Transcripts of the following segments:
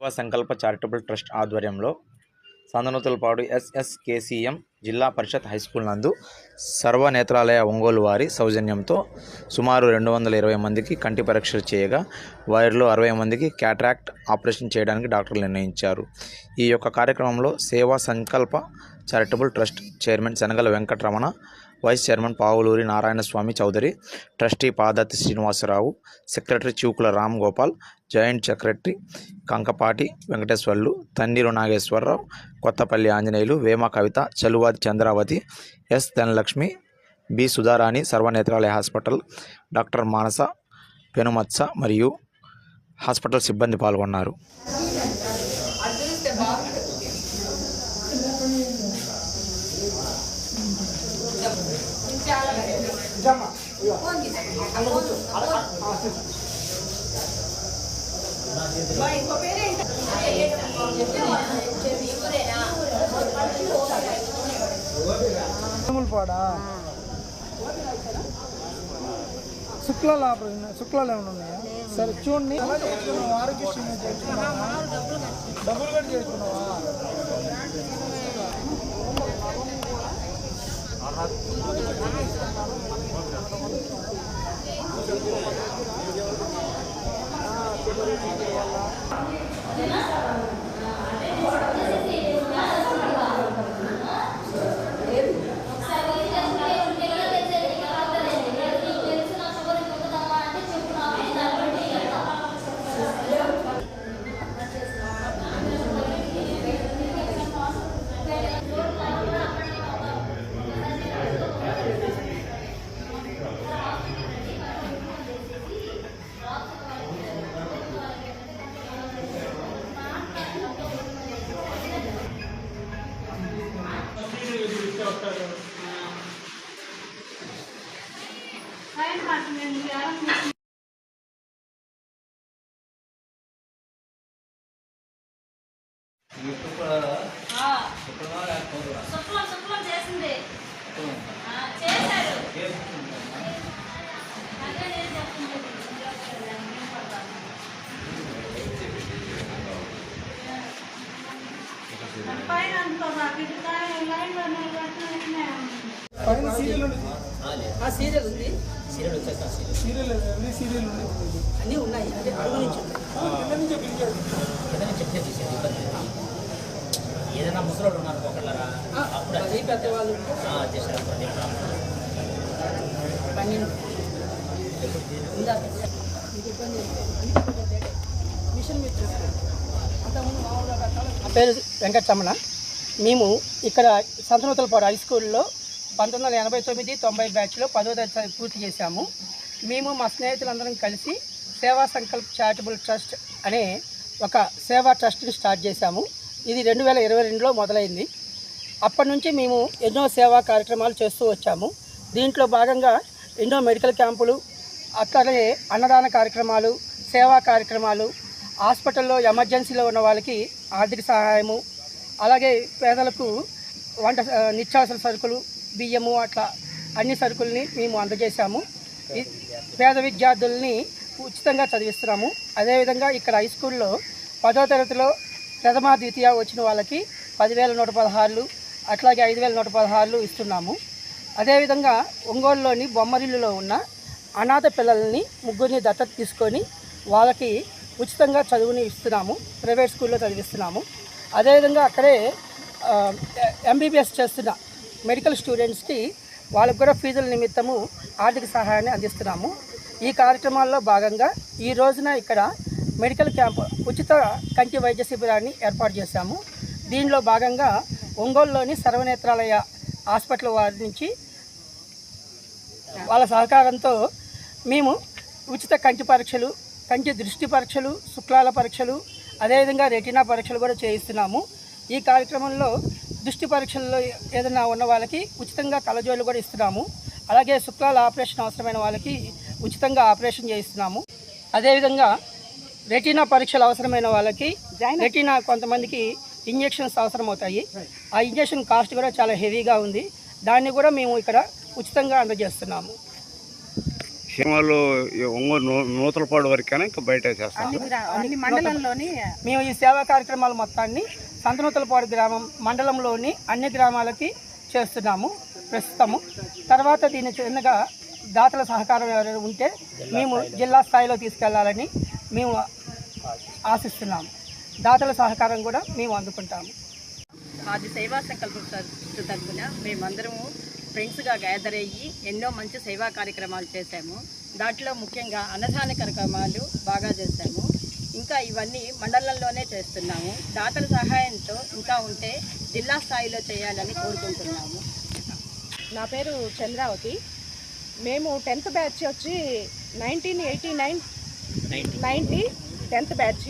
సేవా Sankalpa charitable trust ఆధ్వర్యంలో సందనూతలపాడు ఎస్ఎస్కేసీఎం జిల్లా పరిషత్ హైస్కూల్ నందు సర్వనేత్రాలయ ఒంగోలు వారి సౌజన్యంతో సుమారు 220 మందికి కంటి పరీక్షలు చేయగా వారిలో 60 మందికి క్యాట్రాక్ట్ ఆపరేషన్ చేయడానికి డాక్టర్లు నిర్ణయించారు. ఈ యొక్క కార్యక్రమంలో Seva Sankalpa charitable trust chairman Shanagala Venkataramana, vice chairman Pavuluri Narayanaswamy Chowdary, trustee Padarthi Srinivasarao, secretary Chukula Ram Gopal, joint secretary Kankapati Venkateswarlu, Tanneeru Nageswararao, Kothapalli Anjaneyulu, Vema Kavitha, Chaluvadi Chandravathi, S Dhanalakshmi, B Sudharani, Sarvanetralaya hospital doctor Manasa Penumatsa మరియు హాస్పిటల్ సిబ్బంది పాల్గొన్నారు. శుక్లాలు ఏమైనా ఉన్నాయా? సరే చూడండి. ఆరోగ్యశ్రీ డబ్బులు కట్టి చేసుకున్నావా? శుక్లం చేసింది చేశారు. పైన సీరియల్ ఉంది. సీరియల్ ఉంది. సీరియల్ వచ్చేస్తా. సీరియల్ సీరియల్ అన్నీ ఉన్నాయి. అంటే అడుగు నుంచి ఏదైనా ముసలోళ్ళు ఉన్నారు ఒకళ్ళరా అప్పుడు అది పెద్దవాళ్ళు చేశారు. 12 మిషన్ నా పేరు వెంకటరమణ. మేము ఇక్కడ సంతనూతలపాడు హై స్కూల్లో 1989-90 బ్యాచ్లో 10వ తరగతి పూర్తి చేశాము. మేము మా స్నేహితులందరం కలిసి సేవా సంకల్ప్ చారిటబుల్ ట్రస్ట్ అనే ఒక సేవా ట్రస్ట్ని స్టార్ట్ చేశాము. ఇది 2022లో మొదలైంది. అప్పటి నుంచి మేము ఎన్నో సేవా కార్యక్రమాలు చేస్తూ వచ్చాము. దీంట్లో భాగంగా ఎన్నో మెడికల్ క్యాంపులు, అక్కడే అన్నదాన కార్యక్రమాలు, సేవా కార్యక్రమాలు, హాస్పిటల్లో ఎమర్జెన్సీలో ఉన్న వాళ్ళకి ఆర్థిక సహాయము, అలాగే పేదలకు వంట నిత్యావసర సరుకులు, బియ్యము, అట్లా అన్ని సరుకుల్ని మేము అందజేశాము. పేద విద్యార్థుల్ని ఉచితంగా చదివిస్తున్నాము. అదేవిధంగా ఇక్కడ హై స్కూల్లో 10వ తరగతిలో ప్రథమ ద్వితీయ వచ్చిన వాళ్ళకి 10,116 అట్లాగే 5,116 ఇస్తున్నాము. అదేవిధంగా ఒంగోలులోని బొమ్మరిల్లులో ఉన్న అనాథ పిల్లల్ని 3 దత్తత తీసుకొని వాళ్ళకి ఉచితంగా చదువుని ఇస్తున్నాము. ప్రైవేట్ స్కూల్లో చదివిస్తున్నాము. అదేవిధంగా అక్కడే ఎంబీబీఎస్ చేస్తున్న మెడికల్ స్టూడెంట్స్కి వాళ్ళకు కూడా ఫీజుల నిమిత్తము ఆర్థిక సహాయాన్ని అందిస్తున్నాము. ఈ కార్యక్రమాల్లో భాగంగా ఈ రోజున ఇక్కడ మెడికల్ క్యాంప్ ఉచిత కంటి వైద్య శిబిరాన్ని ఏర్పాటు చేశాము. దీనిలో భాగంగా ఒంగోలులోని సర్వనేత్రాలయ హాస్పిటల్ వారి నుంచి వాళ్ళ సహకారంతో మేము ఉచిత కంటి పరీక్షలు, కంటి దృష్టి పరీక్షలు, శుక్లాల పరీక్షలు, అదేవిధంగా రెటీనా పరీక్షలు కూడా చేయిస్తున్నాము. ఈ కార్యక్రమంలో దృష్టి పరీక్షల్లో ఏదైనా ఉన్న వాళ్ళకి ఉచితంగా కళ్ళజోళ్ళు కూడా ఇస్తున్నాము. అలాగే శుక్లాల ఆపరేషన్ అవసరమైన వాళ్ళకి ఉచితంగా ఆపరేషన్ చేయిస్తున్నాము. అదేవిధంగా రెటీనా పరీక్షలు అవసరమైన వాళ్ళకి రెటీనా కొంతమందికి ఇంజెక్షన్స్ అవసరమవుతాయి. ఆ ఇంజెక్షన్ కాస్ట్ కూడా చాలా హెవీగా ఉంది. దాన్ని కూడా మేము ఇక్కడ ఉచితంగా అందజేస్తున్నాము. సీమలు ఒంగోలు నూతలపాడు వరకైనా ఇంకా బయట చేస్తాం. అన్ని మండలంలోని మేము ఈ సేవా కార్యక్రమాలు మొత్తాన్ని సంతనూతలపాడు గ్రామం మండలంలోని అన్ని గ్రామాలకి చేస్తున్నాము ప్రస్తుతము. తర్వాత దీన్ని చిన్నగా దాతల సహకారం ఎవరైనా ఉంటే మేము జిల్లా స్థాయిలో తీసుకెళ్లాలని మేము ఆశిస్తున్నాము. దాతల సహకారం కూడా మేము అందుకుంటాము. అది సేవా సంకల్ప ట్రస్ట్ తరఫున మేమందరము ఫ్రెండ్స్గా గ్యాదర్ అయ్యి ఎన్నో మంచి సేవా కార్యక్రమాలు చేశాము. దాంట్లో ముఖ్యంగా అన్నదాన కార్యక్రమాలు బాగా చేశాము. ఇంకా ఇవన్నీ మండలంలోనే చేస్తున్నాము. దాతల సహాయంతో ఇంకా ఉంటే జిల్లా స్థాయిలో చేయాలని కోరుకుంటున్నాము. నా పేరు చంద్రావతి. మేము 10th బ్యాచ్ వచ్చి 1989 10th బ్యాచ్.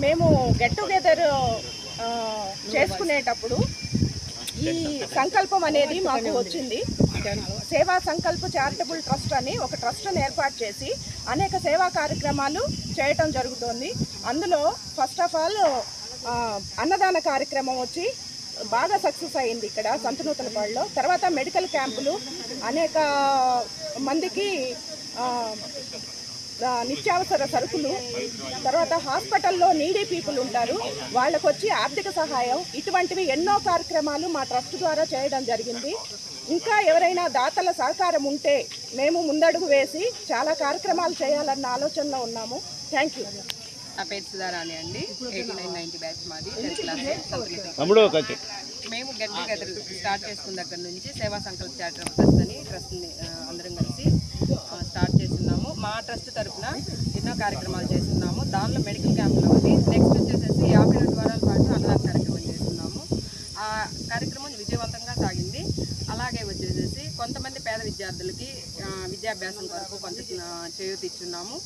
మేము గెట్ టుగెదర్ చేసుకునేటప్పుడు ఈ సంకల్పం అనేది మాకు వచ్చింది. సేవా సంకల్ప చారిటబుల్ ట్రస్ట్ అని ఒక ట్రస్ట్ని ఏర్పాటు చేసి అనేక సేవా కార్యక్రమాలు చేయటం జరుగుతుంది. అందులో ఫస్ట్ ఆఫ్ ఆల్ అన్నదాన కార్యక్రమం వచ్చి బాగా సక్సెస్ అయింది ఇక్కడ సంతనూతలపాడులో. తర్వాత మెడికల్ క్యాంపులు అనేక మందికి నిత్యావసర సరుకులు, తర్వాత హాస్పిటల్లో నీడీ పీపుల్ ఉంటారు, వాళ్ళకు వచ్చి ఆర్థిక సహాయం, ఇటువంటివి ఎన్నో కార్యక్రమాలు మా ట్రస్ట్ ద్వారా చేయడం జరిగింది. ఇంకా ఎవరైనా దాతల సహకారం ఉంటే మేము ముందడుగు వేసి చాలా కార్యక్రమాలు చేయాలన్న ఆలోచనలో ఉన్నాము. Thank you. నా పేరు సుధారాణి అండి. 89-90 బ్యాచ్ మాది 10th క్లాస్. మేము గెట్ టుగెదర్ స్టార్ట్ చేసుకున్న దగ్గర నుంచి సేవా సంకల్ప చారిటబుల్ ట్రస్ట్ అని ట్రస్ట్ని అందరం కలిసి స్టార్ట్ చేస్తున్నాము. మా ట్రస్ట్ తరఫున ఎన్నో కార్యక్రమాలు చేస్తున్నాము. దానిలో మెడికల్ క్యాంపులు ఒకటి, నెక్స్ట్ వచ్చేసేసి 52 వారాల పాటు అన్నదాన కార్యక్రమం చేస్తున్నాము. ఆ కార్యక్రమం విజయవంతంగా సాగింది. అలాగే వచ్చేసేసి కొంతమంది పేద విద్యార్థులకి విద్యాభ్యాసం కొరకు కొంత చేయూతి ఇచ్చున్నాము.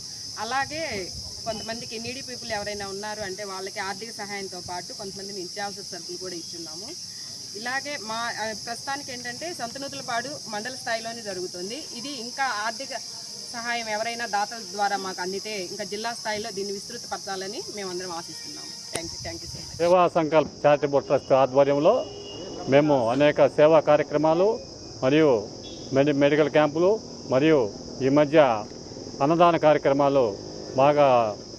అలాగే కొంతమందికి నీడీ పీపుల్ ఎవరైనా ఉన్నారు అంటే వాళ్ళకి ఆర్థిక సహాయంతో పాటు కొంతమంది నిత్యావసర సరుకులు కూడా ఇచ్చున్నాము. ఇలాగే మా ప్రస్తుతానికి ఏంటంటే సంతనూతలపాడు మండల స్థాయిలోనే జరుగుతుంది. ఇది ఇంకా ఆర్థిక సహాయం ఎవరైనా దాతల ద్వారా మాకు అందితే ఇంకా జిల్లా స్థాయిలో దీన్ని విస్తృతపరచాలని మేమందరం ఆశిస్తున్నాము. Thank you so much. సేవా సంకల్ప్ చారిటబుల్ ట్రస్ట్ ఆధ్వర్యంలో మేము అనేక సేవా కార్యక్రమాలు మరియు మెడికల్ క్యాంపులు మరియు ఈ మధ్య అన్నదాన కార్యక్రమాలు బాగా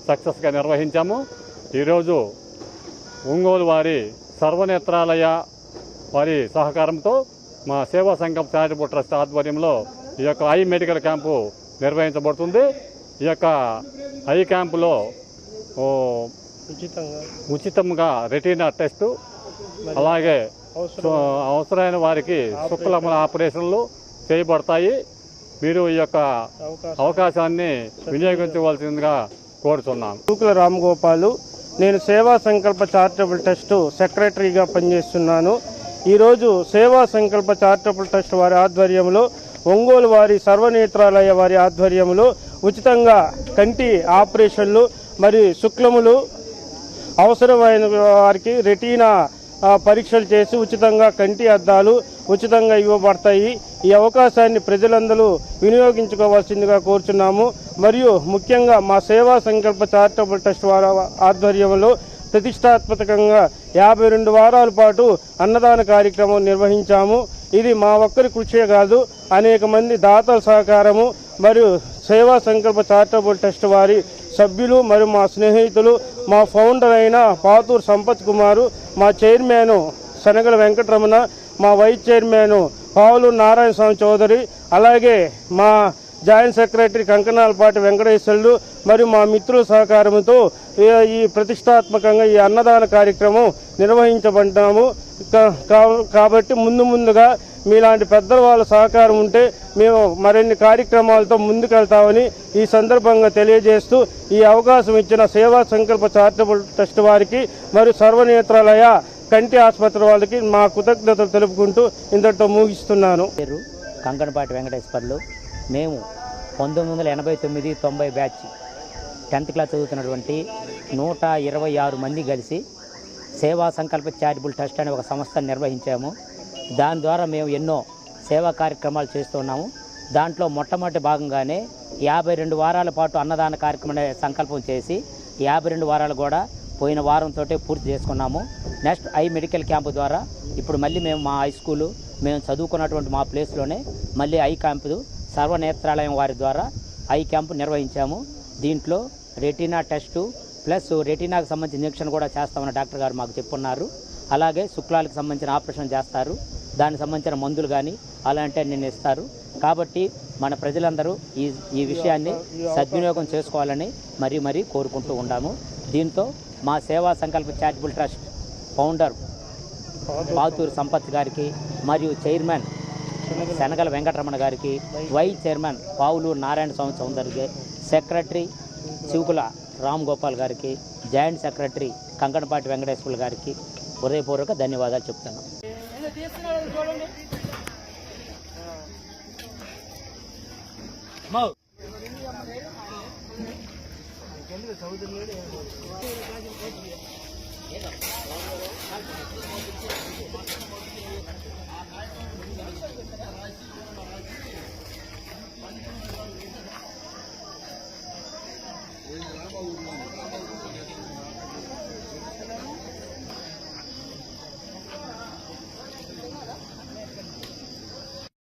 సక్సెస్గా నిర్వహించాము. ఈరోజు ఒంగోలు వారి సర్వనేత్రాలయ వారి సహకారంతో మా సేవా సంకల్ప్ చారిటబుల్ ట్రస్ట్ ఆధ్వర్యంలో ఈ యొక్క ఐ మెడికల్ క్యాంపు నిర్వహించబడుతుంది. ఈ యొక్క ఐ క్యాంపులో ఉచితంగా రెటీనా టెస్టు, అలాగే అవసరమైన వారికి శుక్లముల ఆపరేషన్లు చేయబడతాయి. మీరు ఈ యొక్క అవకాశాన్ని వినియోగించవలసిందిగా కోరుతున్నాను. తూకుల రామగోపాలు. నేను సేవా సంకల్ప చారిటబుల్ ట్రస్ట్ సెక్రటరీగా పనిచేస్తున్నాను. ఈరోజు సేవా సంకల్ప చారిటబుల్ ట్రస్ట్ వారి ఆధ్వర్యంలో ఒంగోలు వారి సర్వనేత్రాలయ వారి ఆధ్వర్యంలో ఉచితంగా కంటి ఆపరేషన్లు మరియు శుక్లములు, అవసరమైన వారికి రెటీనా పరీక్షలు చేసి ఉచితంగా కంటి అద్దాలు ఉచితంగా ఇవ్వబడతాయి. ఈ అవకాశాన్ని ప్రజలందరూ వినియోగించుకోవాల్సిందిగా కోరుచున్నాము. మరియు ముఖ్యంగా మా సేవా సంకల్ప చారిటబుల్ ట్రస్ట్ వారి ఆధ్వర్యంలో ప్రతిష్టాత్మకంగా 52 వారాల పాటు అన్నదాన కార్యక్రమం నిర్వహించాము. ఇది మా ఒక్కరి కృషే కాదు, అనేక మంది దాతల సహకారము మరియు సేవా సంకల్ప చారిటబుల్ ట్రస్ట్ వారి సభ్యులు మరియు మా స్నేహితులు, మా ఫౌండర్ అయిన పాతూరు సంపత్ కుమారు, మా చైర్మన్ శనగల వెంకటరమణ, మా వైస్ చైర్మన్ పావులు నారాయణ స్వామి చౌదరి, అలాగే మా జాయింట్ సెక్రటరీ కంకనాలపాటి వెంకటేశ్వర్లు మరియు మా మిత్రుల సహకారంతో ఈ ప్రతిష్టాత్మకంగా ఈ అన్నదాన కార్యక్రమం నిర్వహించబడ్డాము. కాబట్టి ముందుగా మీలాంటి పెద్దల వాళ్ళ సహకారం ఉంటే మేము మరిన్ని కార్యక్రమాలతో ముందుకెళ్తామని ఈ సందర్భంగా తెలియజేస్తూ ఈ అవకాశం ఇచ్చిన సేవా సంకల్ప చారిటబుల్ ట్రస్ట్ వారికి మరియు సర్వనేత్రాలయ కంటి ఆసుపత్రి వాళ్ళకి మా కృతజ్ఞతలు తెలుపుకుంటూ ఇంతటితో ముగిస్తున్నాను. పేరు కంకణపాటి వెంకటేశ్వర్లు. మేము 1989-90 బ్యాచ్ 10th క్లాస్ చదువుతున్నటువంటి 126 మంది కలిసి సేవా సంకల్ప చారిటబుల్ ట్రస్ట్ అనే ఒక సంస్థను నిర్వహించాము. దాని ద్వారా మేము ఎన్నో సేవా కార్యక్రమాలు చేస్తున్నాము. దాంట్లో మొట్టమొదటి భాగంగానే 52 వారాల పాటు అన్నదాన కార్యక్రమం సంకల్పం చేసి 52 వారాలు కూడా పోయిన వారంతో పూర్తి చేసుకున్నాము. నెక్స్ట్ ఐ మెడికల్ క్యాంపు ద్వారా ఇప్పుడు మళ్ళీ మేము మా హై స్కూలు మేము చదువుకున్నటువంటి మా ప్లేస్లోనే మళ్ళీ ఐ క్యాంపు సర్వనేత్రాలయం వారి ద్వారా ఐ క్యాంపు నిర్వహించాము. దీంట్లో రెటీనా టెస్టు ప్లస్ రెటీనాకు సంబంధించిన ఇంజెక్షన్ కూడా చేస్తామని డాక్టర్ గారు మాకు చెప్పున్నారు. అలాగే శుక్లాలకు సంబంధించిన ఆపరేషన్ చేస్తారు, దానికి సంబంధించిన మందులు కానీ అలాంటి నేను ఇస్తారు. కాబట్టి మన ప్రజలందరూ ఈ విషయాన్ని సద్వినియోగం చేసుకోవాలని మరీ కోరుకుంటూ ఉన్నాము. దీంతో మా సేవా Sankalpa charitable trust founder Pathuru Sampath గారికి మరియు చైర్మన్ శనగల వెంకటరమణ గారికి, వైస్ చైర్మన్ పావులూరు నారాయణ స్వామి చౌదరికి, సెక్రటరీ శివకుల రామ్ గోపాల్ గారికి, జాయింట్ సెక్రటరీ కంకణపాటి వెంకటేశ్వర గారికి హృదయపూర్వక ధన్యవాదాలు చెప్తున్నాను.